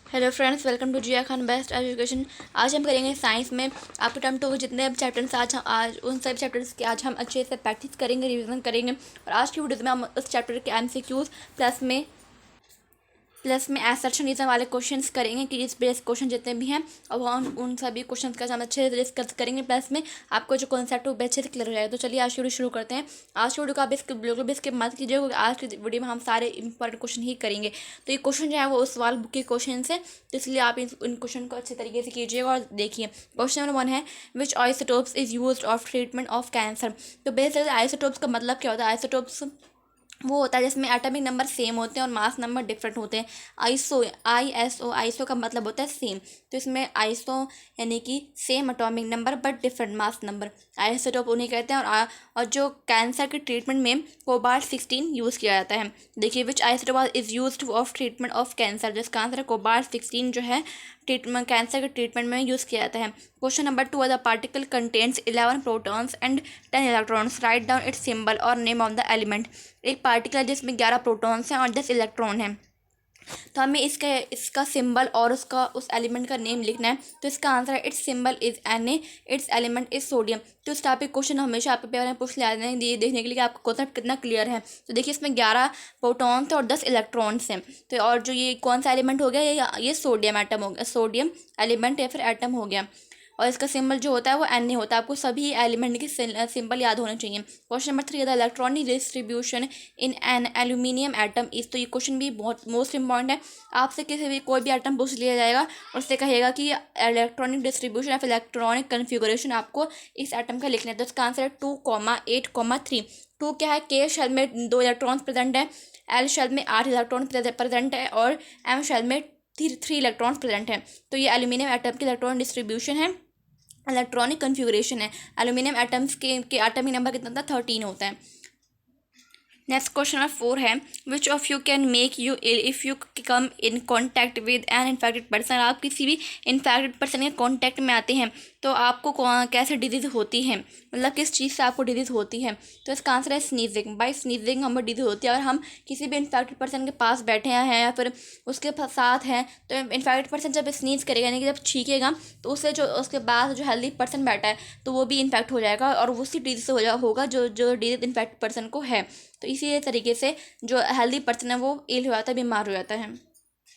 Hello friends, welcome to Jiya Khan best education. आज हम करेंगे साइंस में आपके टर्म टू जितने चैप्टर्स आज उन सब चैप्टर्स की आज हम अच्छे से प्रैक्टिस करेंगे, रिवीजन करेंगे। और आज की वीडियो में हम उस चैप्टर के एमसीक्यूज प्लस में एसर्शनिज्म वाले क्वेश्चंस करेंगे कि इस बेस क्वेश्चन जितने भी हैं और हम उन सभी क्वेश्चंस का हम अच्छे से डिस्कस करेंगे। प्लस में आपको जो कॉन्सेप्ट है वो अच्छे से क्लियर हो जाएगा। तो चलिए आज शुरू करते हैं। आज की वीडियो को आप बिल्कुल भी स्किप मत कीजिएगा क्योंकि आज की वीडियो में हम सारे इंपॉर्टेंट क्वेश्चन ही करेंगे। तो ये क्वेश्चन जो है वो उस सवाल बुक के क्वेश्चन है, तो इसलिए आप इन क्वेश्चन को अच्छे तरीके से कीजिएगा। और देखिए क्वेश्चन नंबर 1 है, which isotopes is used of treatment of cancer. तो बेसिकली आइसोटोप्स का मतलब क्या होता है? आइसोटोप्स वो होता है जिसमें एटॉमिक नंबर सेम होते हैं और मास नंबर डिफरेंट होते हैं। आइसो का मतलब होता है सेम। तो इसमें आइसो यानी कि same atomic number but different mass number, isotope उन्हें कहते हैं। और जो कैंसर के ट्रीटमेंट में कोबाल्ट-16 यूज़ किया जाता है। देखिए which isotope is used of treatment of cancer, जिसका आंसर है कोबाल्ट-16 जो है ट्रीटमेंट कैंसर के ट्रीटमेंट में यूज़ किया जाता है। Question number 2, the particle contains 11 protons and 10 electrons, right down its symbol और नेम ऑफ द एलिमेंट। एक पार्टिकल जिसमें 11 प्रोटॉन्स हैं और 10 इलेक्ट्रॉन हैं, तो हमें इसका सिंबल और उसका उस एलिमेंट का नेम लिखना है। तो इसका आंसर है it's symbol is Na, it's element is sodium. तो इस टाइप के क्वेश्चन हमेशा आपके पेपर में पूछ ले आते हैं, ये देखने के लिए कि आपका कॉन्सेप्ट कितना क्लियर है। तो देखिए इसमें 11 प्रोटॉन्स और 10 इलेक्ट्रॉन्स हैं। तो और जो ये कौन सा एलिमेंट हो गया, ये सोडियम एटम हो गया, सोडियम एलिमेंट या फिर एटम हो गया। और इसका सिंबल जो होता है वो Na होता है। आपको सभी एलिमेंट के सिंबल याद होने चाहिए। Question number 3, the electronic distribution in an aluminium atom is. तो ये क्वेश्चन भी बहुत मोस्ट इंपॉर्टेंट है। आपसे किसी भी कोई भी एटम पूछ लिया जाएगा और उससे कहेगा कि इलेक्ट्रॉनिक डिस्ट्रीब्यूशन या फिर इलेक्ट्रॉनिक कन्फिगरेशन आपको इस एटम का लिखना है। तो इसका आंसर है 2,8,3। 2 क्या है? के शेल में 2 इलेक्ट्रॉन्स प्रेजेंट है, एल शेल में 8 इलेक्ट्रॉन प्रेजेंट है और एम शेल में 3 इलेक्ट्रॉन्स प्रेजेंट है। तो ये एल्यूमिनियम एटम की इलेक्ट्रॉन डिस्ट्रीब्यूशन है, इलेक्ट्रॉनिक कन्फिगरेशन है। एल्यूमिनियम एटम्स के एटॉमिक नंबर कितना होता है? 13 होता है। नेक्स्ट क्वेश्चन नंबर 4 है, which of you can make you ill if you come in contact with an infected person. आप किसी भी इन्फेक्टेड पर्सन के कॉन्टैक्ट में आते हैं तो आपको कैसे डिजीज़ होती है, मतलब किस चीज़ से आपको डिजीज़ होती है। तो इसका आंसर है स्नीजिंग। बाय स्नीजिंग हमें डिजीज़ होती है। अगर हम किसी भी इन्फेक्टेड पर्सन के पास बैठे हैं या फिर उसके साथ हैं तो इन्फेक्टेड पर्सन जब स्नीज करेगा यानी कि जब छींकेगा तो उससे जो उसके बाद जो हेल्दी पर्सन बैठा है तो वो भी इन्फेक्ट हो जाएगा और उसी डिजीज़ से होगा जो डिजीज़ इन्फेक्टेड पर्सन को है। तो इसी तरीके से जो हेल्दी पर्सन है वो इल हो जाता है, बीमार हो जाता है।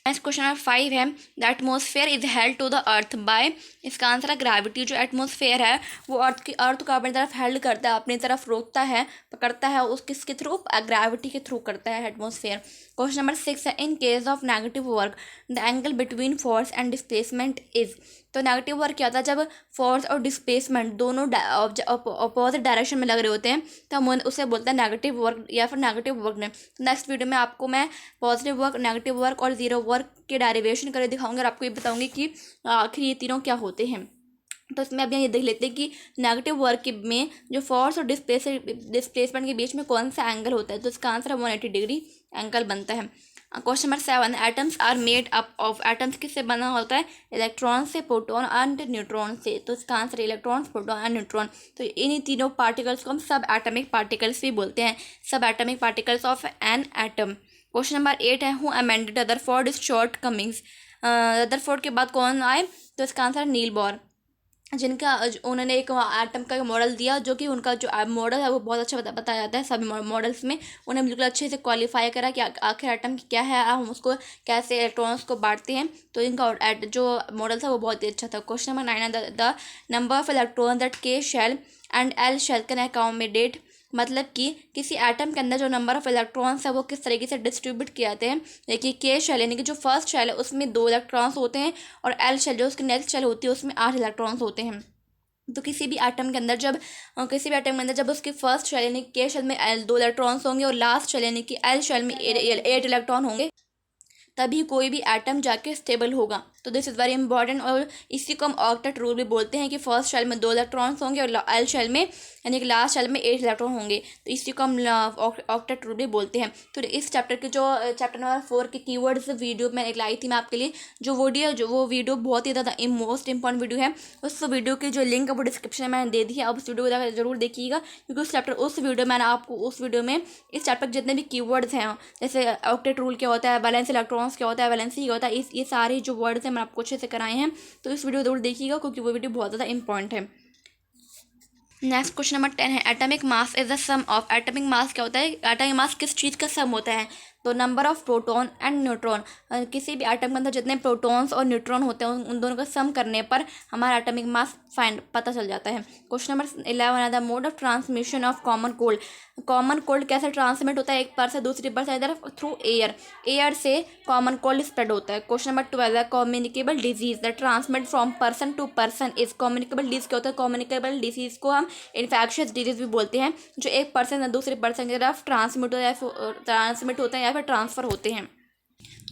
नेक्स्ट क्वेश्चन नंबर 5 है, the atmosphere is held to the earth by. इसका आंसर है ग्रेविटी। जो एटमोसफेयर है वो अर्थ को अपनी तरफ हेल्ड करता है, अपनी तरफ रोकता है, पकड़ता है, उस किसके थ्रू? ग्रेविटी के थ्रू करता है एटमोसफेयर। क्वेश्चन नंबर 6 है, in case of negative work the angle between force and displacement is. तो नेगेटिव वर्क क्या होता है? जब फोर्स और डिस्प्लेसमेंट दोनों अपोजिट डायरेक्शन में लग रहे होते हैं तो हम उसे बोलते हैं नेगेटिव वर्क या फिर नेगेटिव वर्क। नेक्स्ट वीडियो में आपको मैं पॉजिटिव वर्क, नेगेटिव वर्क और जीरो वर्क के डेरिवेशन करके दिखाऊंगी और आपको ये बताऊंगी कि आखिर ये तीनों क्या होते हैं। तो इसमें अभी ये देख लेते हैं कि नेगेटिव वर्क में जो फोर्स और डिस्प्लेसमेंट के बीच में कौन सा एंगल होता है। तो इसका आंसर 180 डिग्री एंगल बनता है। Question number 7, atoms are made up of. Atoms किससे बना होता है? इलेक्ट्रॉन से, प्रोटॉन एंड न्यूट्रॉन से। तो इसका answer electron, proton and neutron. तो इन्हीं तीनों पार्टिकल्स को हम सब एटमिक पार्टिकल्स भी बोलते हैं, सब atomic particles of an atom. Question number 8 है, who amended Rutherford shortcomings. Rutherford के बाद कौन आए? तो इसका आंसर नील बोर, जिनका उन्होंने एक एटम का मॉडल दिया जो कि उनका जो मॉडल है वो बहुत अच्छा बताया जाता है सभी मॉडल्स में। उन्हें बिल्कुल अच्छे से क्वालिफाई करा कि आखिर एटम की क्या है, हम उसको कैसे इलेक्ट्रॉन्स को बांटते हैं। तो इनका जो मॉडल था वो बहुत ही अच्छा था। क्वेश्चन नंबर 9 है, the number of electron that K shell and L shell can accommodate. मतलब कि किसी एटम के अंदर जो नंबर ऑफ इलेक्ट्रॉन्स है वो किस तरीके से डिस्ट्रीब्यूट किए जाते हैं। देखिए के शेल यानी कि जो फर्स्ट शेल है उसमें 2 इलेक्ट्रॉन्स होते हैं और एल शेल जो उसकी नेक्स्ट शेल होती है उसमें 8 इलेक्ट्रॉन्स होते हैं। तो किसी भी एटम के अंदर जब उसके फर्स्ट शेल यानी के शेल में 2 इलेक्ट्रॉन्स होंगे और लास्ट शेल यानी कि एल शेल में 8 इलेक्ट्रॉन होंगे तभी कोई भी एटम जाके स्टेबल होगा। तो दिस इज़ वेरी इंपॉर्टेंट और इसी को हम ऑक्टेट रूल भी बोलते हैं कि फर्स्ट शेल में 2 इलेक्ट्रॉन्स होंगे और एल शेल में यानी कि लास्ट शेल में 8 इलेक्ट्रॉन होंगे। तो इसी को हम ऑक्टेट रूल भी बोलते हैं। तो इस चैप्टर के जो चैप्टर नंबर 4 के कीवर्ड्स वीडियो मैंने लाई थी मैं आपके लिए, वो वीडियो बहुत ही ज़्यादा मोस्ट इंपॉर्टेंट वीडियो है। उस वीडियो की जो लिंक है वो डिस्क्रिप्शन में मैंने दे दी है, अब उस वीडियो को जरूर देखिएगा क्योंकि उस वीडियो में इस चैप्टर के जितने भी कीवर्ड्स हैं जैसे ऑक्टेट रूल क्या होता है, वैलेंस इलेक्ट्रॉन न्यूट्रॉन्स क्या होता है, वैलेंसी क्या होता है, ये सारे जो वर्ड्स हैं मैंने आपको अच्छे से कराए हैं। तो इस वीडियो जरूर देखिएगा क्योंकि वो वीडियो बहुत ज़्यादा इंपॉर्टेंट है। नेक्स्ट क्वेश्चन नंबर 10 है, atomic mass is the sum of. Atomic mass क्या होता है, एटॉमिक मास किस चीज़ का सम होता है, तो number of proton and neutron. किसी भी एटम के अंदर जितने प्रोटॉन्स और न्यूट्रॉन होते हैं उन दोनों का सम करने पर हमारा एटॉमिक मास फाइंड पता चल जाता है। क्वेश्चन नंबर 11 है, the mode of transmission of common cold. Common cold कैसे ट्रांसमिट होता है एक पर से दूसरी पर से, इधर थ्रू एयर, एयर से कॉमन कोल्ड स्प्रेड होता है। क्वेश्चन नंबर 12 है, communicable disease the transmit from person to person is. Communicable disease क्या होता है, कम्युनिकेबल डिजीज को हम इन्फेक्शियस डिजीज भी बोलते हैं, जो एक पर्सन दूसरे पर्सन की तरफ ट्रांसमिट होते हैं या फिर ट्रांसफ़र होते हैं।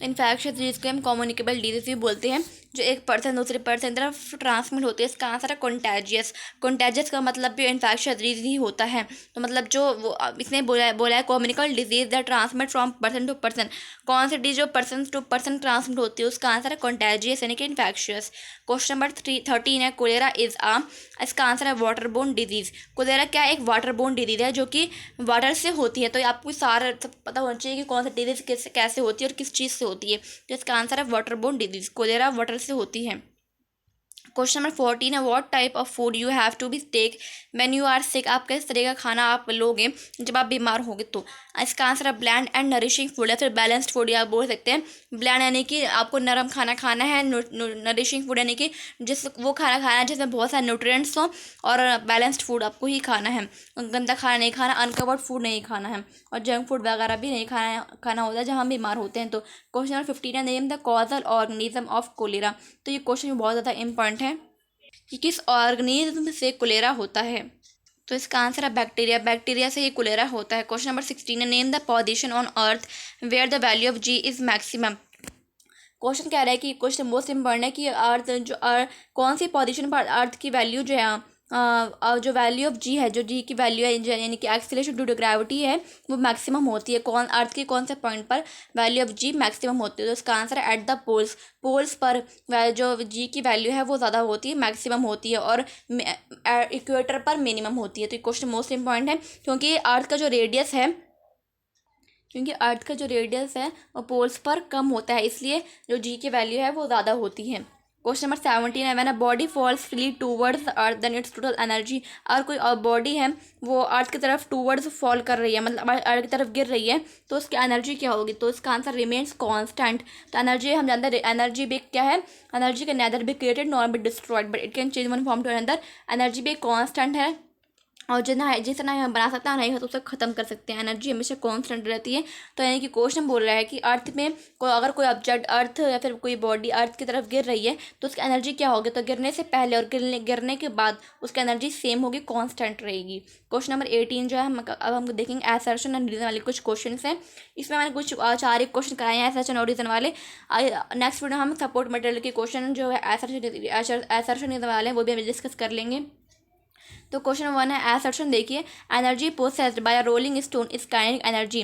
इन्फेक्शियस डिजीज को हम कम्युनिकेबल डिजीज भी बोलते हैं, जो एक पर्सन दूसरे पर्सन की तरफ ट्रांसमिट होती है। इसका आंसर है कंटेजियस। कंटेजियस का मतलब भी इन्फेक्शियस डिजीज ही होता है। तो मतलब जो वो इसने बोला है communicable disease that transmit from person to person. कौन सी डिजीज जो पर्सन टू पर्सन ट्रांसमिट होती है, उसका आंसर है कंटेजियस यानी कि इन्फेक्शियस। क्वेश्चन नंबर 13 है, कोलेरा इज आ। इसका आंसर है वाटर बोर्न डिजीज। कोलेरा क्या एक वाटर बोर्न डिजीज है जो कि वाटर से होती है। तो आपको सारा पता होना चाहिए कि कौन सी डिजीज कैसे होती है और किस चीज़ से होती है। तो इसका आंसर है water borne disease. Cholera water से होती है। क्वेश्चन नंबर 14 है, what type of food you have to be take when you are sick. आप किस तरह का खाना आप लोगे जब आप बीमार होगे। तो इसका आंसर है ब्लैंड एंड नरिशिंग फूड या फिर बैलेंस्ड फूड या आप बोल सकते हैं। ब्लैंड यानी कि आपको नरम खाना खाना है, नरिशिंग फूड यानी कि वो खाना खाना है जिसमें बहुत सारे न्यूट्रिएंट्स हों, और बैलेंस्ड फूड आपको ही खाना है। गंदा खाना नहीं खाना, अनकवर्ड फूड नहीं खाना है, और जंक फूड वगैरह भी नहीं खाना होता है जहाँ हम बीमार होते हैं। तो क्वेश्चन नंबर 15 है, name the causal organism of cholera. तो ये क्वेश्चन बहुत ज़्यादा इंपॉर्टेंट है कि किस ऑर्गेनिज्म से कोलेरा होता है। तो इसका आंसर है बैक्टीरिया। बैक्टीरिया से ये कोलेरा होता है। क्वेश्चन नंबर 16 है, name the position on earth where the value of g is maximum. Question कह रहा है कि क्वेश्चन मोस्ट इंपॉर्टेंट है कि अर्थ कौन सी पोजीशन पर अर्थ की वैल्यू जो है जो वैल्यू ऑफ जी है, जो जी की वैल्यू है यानी कि एक्सीलरेशन ड्यू टू ग्रेविटी है, वो मैक्सिमम होती है। अर्थ के कौन से पॉइंट पर वैल्यू ऑफ जी मैक्सिमम होती है। तो इसका आंसर है एट द पोल्स। पोल्स पर जो जी की वैल्यू है वो ज़्यादा होती है, मैक्सिमम होती है, और इक्वेटर पर मिनिमम होती है। तो ये क्वेश्चन मोस्ट इंपॉर्टेंट है क्योंकि अर्थ का जो रेडियस है वो पोल्स पर कम होता है, इसलिए जो जी की वैल्यू है वो ज़्यादा होती है। क्वेश्चन नंबर 17 है, when a body falls free towards earth then its total energy. और कोई बॉडी है वो अर्थ की तरफ टूवर्ड्स फॉल कर रही है, मतलब अर्थ की तरफ गिर रही है, तो उसकी एनर्जी क्या होगी। तो इसका आंसर रिमेन्स कांस्टेंट। तो एनर्जी हम जानते हैं, एनर्जी भी क्या है, energy can neither be created nor be destroyed but it can change one form to another. Energy भी कांस्टेंट है, और जितना हम बना सकते हैं नहीं तो उसे ख़त्म कर सकते हैं। एनर्जी हमेशा कांस्टेंट रहती है। तो यानी कि क्वेश्चन बोल रहा है कि अर्थ में अगर कोई ऑब्जेक्ट अर्थ या फिर कोई बॉडी अर्थ की तरफ गिर रही है तो उसकी एनर्जी क्या होगी। तो गिरने से पहले और गिरने के बाद उसकी एनर्जी सेम होगी, कांस्टेंट रहेगी। क्वेश्चन नंबर 18 जो है हम देखेंगे असर्शन एंड रीजन वाले कुछ क्वेश्चन हैं। इसमें मैंने कुछ 4 क्वेश्चन कराए हैं असर्शन और रीजन वाले। नेक्स्ट वीडियो हम सपोर्ट मटेरियल के क्वेश्चन जो है असर्शन रीजन वाले हैं वो भी हम डिस्कस कर लेंगे। तो क्वेश्चन 1 है, असर्शन देखिए, energy possessed bye a rolling stone is kinetic energy.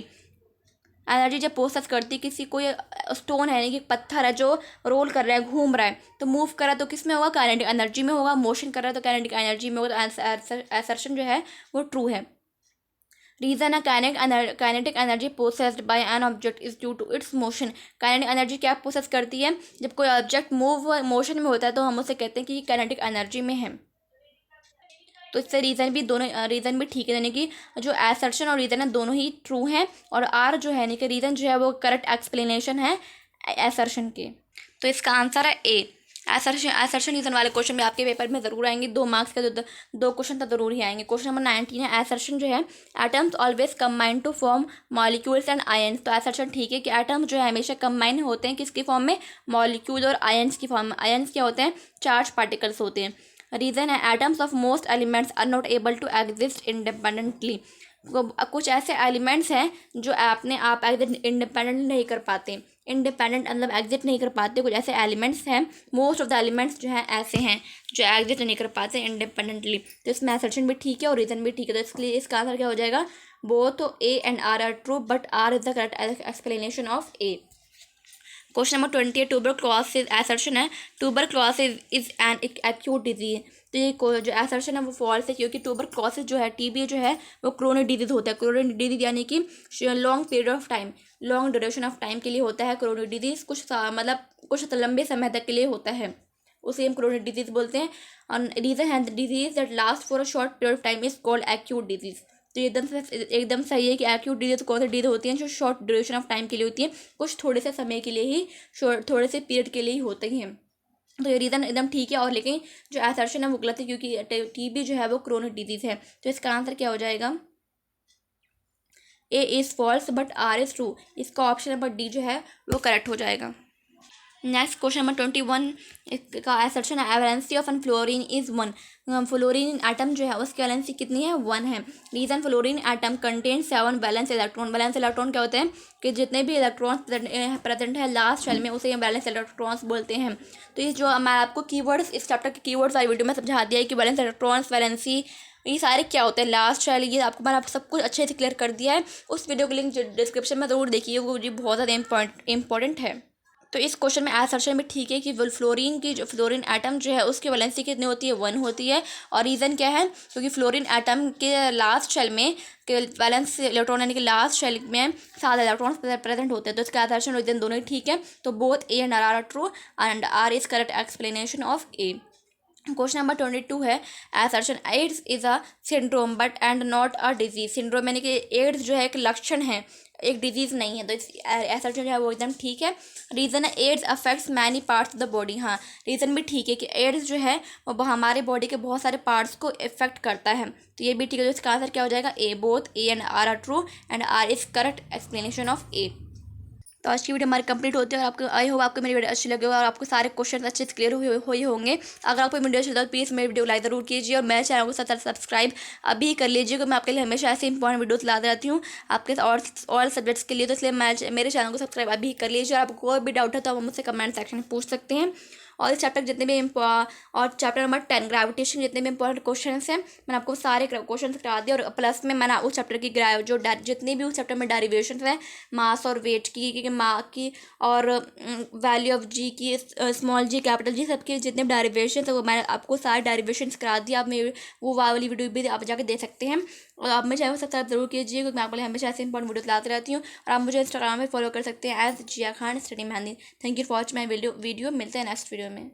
Energy जब पोसेस करती किसी कोई स्टोन है यानी कि पत्थर है जो रोल कर रहा है, घूम रहा है, तो मूव कर रहा है तो किस में होगा, काइनेटिक एनर्जी में होगा। मोशन कर रहा है तो काइनेटिक एनर्जी में होगा। तो असर्शन जो है वो ट्रू है। रीजन है, kinetic energy possessed by an object is due to its motion. Kinetic energy क्या पोसेस करती है, जब कोई ऑब्जेक्ट मोशन में होता है तो हम उसे कहते हैं कि काइनेटिक एनर्जी में है। तो इससे रीज़न भी ठीक है, यानी कि जो असर्शन और रीज़न है दोनों ही ट्रू हैं, और आर जो है यानी कि रीज़न जो है वो करेक्ट एक्सप्लेनेशन है असर्शन के। तो इसका आंसर है ए। असर्शन रीज़न वाले क्वेश्चन भी आपके पेपर में ज़रूर आएंगे। 2 मार्क्स के 2 क्वेश्चन तो ज़रूर ही आएंगे। क्वेश्चन नंबर 19 है, असर्शन जो है, atoms always combine to form molecules and ions. तो असर्शन ठीक है कि एटम्स जो है हमेशा कंबाइन होते हैं किसकी फॉर्म में, मॉलिक्यूल और आयन्स की फॉर्म में। आयन्स क्या होते हैं, चार्ज पार्टिकल्स होते हैं। रीज़न है, atoms of most elements are not able to exist independently. कुछ ऐसे एलिमेंट्स हैं जो अपने आप इंडिपेंडेंट नहीं कर पाते, इंडिपेंडेंट मतलब एग्जिट नहीं कर पाते। कुछ ऐसे एलिमेंट्स हैं, मोस्ट ऑफ द एलिमेंट्स जो हैं ऐसे हैं जो एग्जिट नहीं कर पाते इंडिपेंडेंटली। तो इसमें असर्शन भी ठीक है और रीज़न भी ठीक है। तो इसलिए इसका आंसर क्या हो जाएगा, both A and R true but R is the correct explanation of A. Question number 20 है, ट्यूबरक्लोसिस असर्शन है, tuberculosis is an acute disease. तो ये जो असर्शन है वो फॉल्स है, क्योंकि ट्यूबरक्लोसिस जो है, टीबी जो है वो क्रोनिक डिजीज होता है। क्रोनिक डिजीज यानी कि long period of time, long duration of time के लिए होता है क्रोनिक डिजीज, मतलब कुछ लंबे समय तक के लिए होता है, उसे हम क्रोनिक डिजीज बोलते हैं। और रीजन है disease that last for a short period of time is called acute disease. तो एकदम सही है कि एक्यूट डिजीज कौन सी डिजीज होती हैं, जो शॉर्ट ड्यूरेशन ऑफ टाइम के लिए होती है, कुछ थोड़े से समय के लिए ही, थोड़े से पीरियड के लिए ही होते हैं। तो ये रीज़न एकदम ठीक है। और लेकिन जो असर्शन है वो गलत है, क्योंकि टीबी जो है वो क्रोनिक डिजीज है। तो इसका आंसर क्या हो जाएगा? A is false but R is true. इसका ऑप्शन नंबर डी जो है वो करेक्ट हो जाएगा। नेक्स्ट क्वेश्चन नंबर 21 का असर्शन है valency of an fluorine is 1। Fluorine atom जो है उसकी वैलेंसी कितनी है? 1 है। Reason fluorine atom contain 7 valence electron. Valence electron क्या होते हैं कि जितने भी इलेक्ट्रॉन्स प्रेजेंट है लास्ट शेल में, उसे हम वैलेंस इलेक्ट्रॉन्स बोलते हैं। तो ये जो मैं आपको कीवर्ड्स, इस चैप्टर के कीवर्ड्स वाली वीडियो में समझा दिया है कि वैलेंस इलेक्ट्रॉन्स, वैलेंसी, ये सारे क्या होते हैं, लास्ट शेल, ये मैंने आपको सब कुछ अच्छे से क्लियर कर दिया है। उस वीडियो का लिंक डिस्क्रिप्शन में ज़रूर देखिए, वो जी बहुत ज़्यादा इंपॉर्टेंट है। तो इस क्वेश्चन में असर्शन में ठीक है कि फ्लोरीन की, जो फ्लोरीन एटम जो है उसकी वैलेंसी कितनी होती है? 1 होती है। और रीज़न क्या है? क्योंकि फ्लोरीन एटम के लास्ट शेल में के वैलेंस इलेक्ट्रॉन यानी कि लास्ट शेल में 7 इलेक्ट्रॉन्स प्रेजेंट होते हैं। तो इसका असर्शन और रीज़न दोनों ही ठीक है। तो both A and R are true and R is correct explanation of A. Question number 22 है assertion AIDS is a syndrome but and not a disease. Syndrome यानी कि एड्स जो है एक लक्षण है, एक डिजीज नहीं है। तो असर्शन जो है वो एकदम ठीक है। रीज़न है AIDS affects many parts of the body. हाँ, रीज़न भी ठीक है कि एड्स जो है वो हमारे बॉडी के बहुत सारे पार्ट्स को इफेक्ट करता है। तो ये भी ठीक है। तो इसका आंसर क्या हो जाएगा? A. Both A and R are true and R is correct explanation of A. तो आज की वीडियो हमारी कंप्लीट होती है। और आपको आई होप आपको मेरी वीडियो अच्छी लगी और आपको सारे क्वेश्चन अच्छे से क्लियर हुए होंगे। अगर आपको वीडियो अच्छी लगे तो प्लीज़ मेरी वीडियो लाइक ज़रूर कीजिए और मेरे चैनल को साथ सब्सक्राइब अभी कर लीजिए, क्योंकि मैं आपके लिए हमेशा ऐसे इंपॉर्टेंट वीडियोस लाती रहती हूँ आपके और सब्जेक्ट्स के लिए। तो इसलिए मेरे चैनल को सब्सक्राइब अभी कर लीजिए। और आपको कोई भी डाउट है तो आप मुझसे कमेंट सेक्शन में पूछ सकते हैं। और इस चैप्टर जितने भी और चैप्टर नंबर 10 ग्रेविटेशन जितने भी इंपॉर्टेंट क्वेश्चन हैं मैंने आपको सारे क्वेश्चन करा दिए। और प्लस में मैंने उस चैप्टर की जितने भी उस चैप्टर में डेरिवेशन हैं, मास और वेट की मास की और वैल्यू ऑफ जी की, स्मॉल जी कैपिटल जी सबके जितने भी डेरिवेशन है वो मैंने आपको सारे डेरिवेशन करा दिए। आप मेरी वो वाली वीडियो भी आप जाके देख सकते हैं। और आप मेरे चैनल को सब्सक्राइब जरूर कीजिए, क्योंकि मैं आपके लिए हमेशा ऐसे इंपॉर्टेंट वीडियो लाती रहती हूँ। और आप मुझे इंस्टाग्राम में फॉलो कर सकते हैं as Jiya Khan study Mehndi. Thank you for watching my video. मिलते हैं नेक्स्ट वीडियो में।